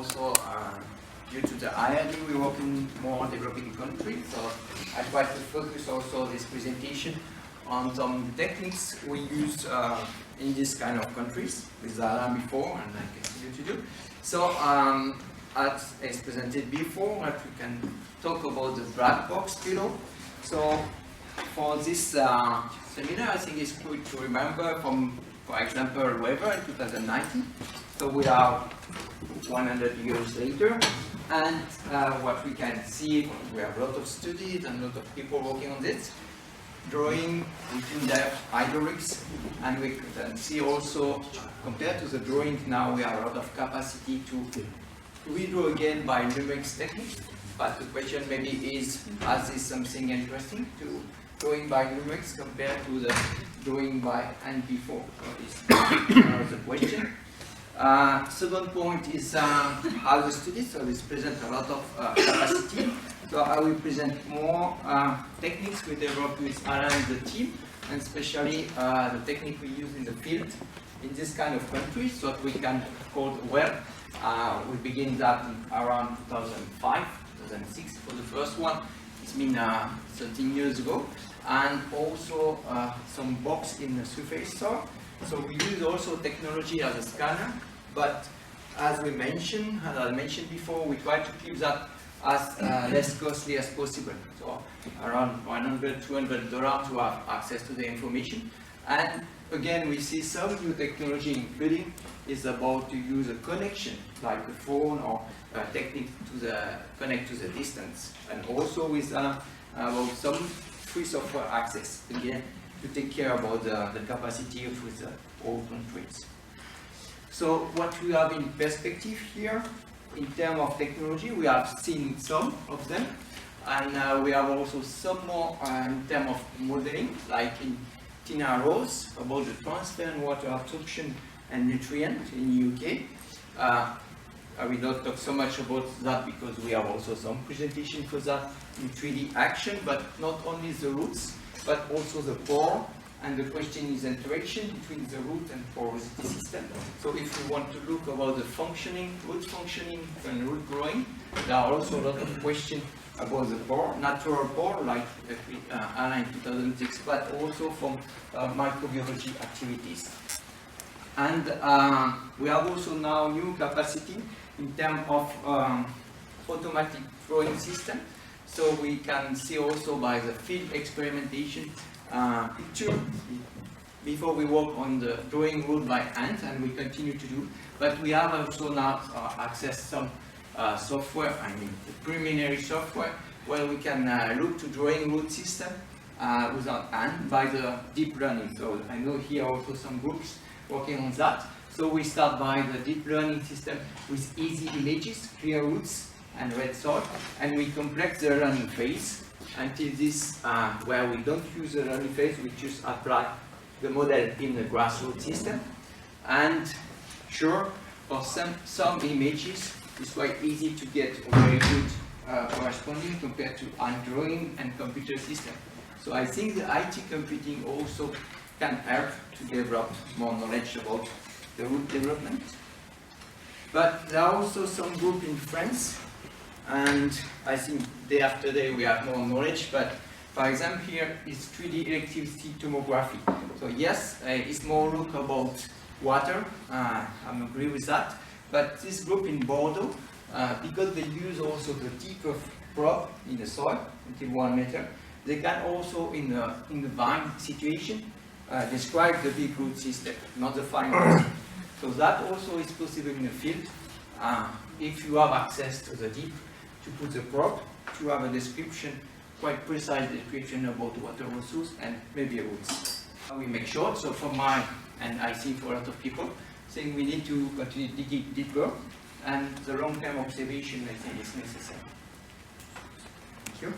also due to the IRD, we work in more developing countries. So I try to focus also this presentation on some techniques we use in this kind of countries, which I done before and I continue to do. So as presented before, what we can talk about the black box below. So for this seminar, I think it's good to remember from, for example, weather in 2019. So we are 100 years later, and what we can see, we have a lot of studies and a lot of people working on this, drawing within depth hydraulics, and we can see also, compared to the drawing now, we have a lot of capacity to redraw again by numerics technique. But the question maybe is, is this something interesting to drawing by numerics compared to the drawing by hand before? That is the question. Second point is how the studies, so this presents a lot of capacity. So I will present more techniques we developed with Alan and the team, and especially the technique we use in the field in this kind of countries, so what we can call web. We begin that around 2005, 2006 for the first one. It's been 13 years ago. And also some box in the surface soil. So we use also technology as a scanner, but as we mentioned, as I mentioned before, we try to keep that as less costly as possible. So around $100, $200 to have access to the information. And again, we see some new technology, including is about to use a connection, like a phone or a technique to connect to the distance, and also with about some free software access again to take care about the capacity of all countries. So what we have in perspective here, in terms of technology, we have seen some of them, and we have also some more in terms of modeling, like in Tina Rose, about the transfer and water absorption and nutrient in UK. I will not talk so much about that because we have also some presentation for that in 3D action, but not only the roots, but also the pore. And the question is interaction between the root and porosity system. So if we want to look about the functioning, root functioning and root growing, there are also a lot of questions about the pore, natural pore, like Anna in 2006, but also from microbiology activities. And we have also now new capacity in terms of automatic drawing system. So we can see also by the field experimentation picture before we work on the drawing rule by hand, and we continue to do. But we have also now access some software, I mean the preliminary software, where we can look to drawing root system without hand by the deep learning. So I know here also some groups working on that. So we start by the deep learning system with easy images, clear roots and red soil, and we complex the learning phase until this, where we don't use the learning phase, we just apply the model in the grassroots system. And sure, for some images, it's quite easy to get a very good corresponding compared to hand drawing and computer system. So I think the IT computing also can help to develop more knowledge about the root development. But there are also some group in France, and I think day after day we have more knowledge, but for example here is 3D electricity tomography. So yes, it's more look about water, I agree with that, but this group in Bordeaux, because they use also the deeper probe in the soil until 1 meter, they can also in the vine situation describe the big root system, not the fine root. So that also is possible in the field if you have access to the deep, to put the probe, to have a description, quite precise description about water resource and maybe roots. We make short, so for my, and I see for a lot of people, saying we need to continue digging deeper, and the long-term observation I think is necessary. Thank you.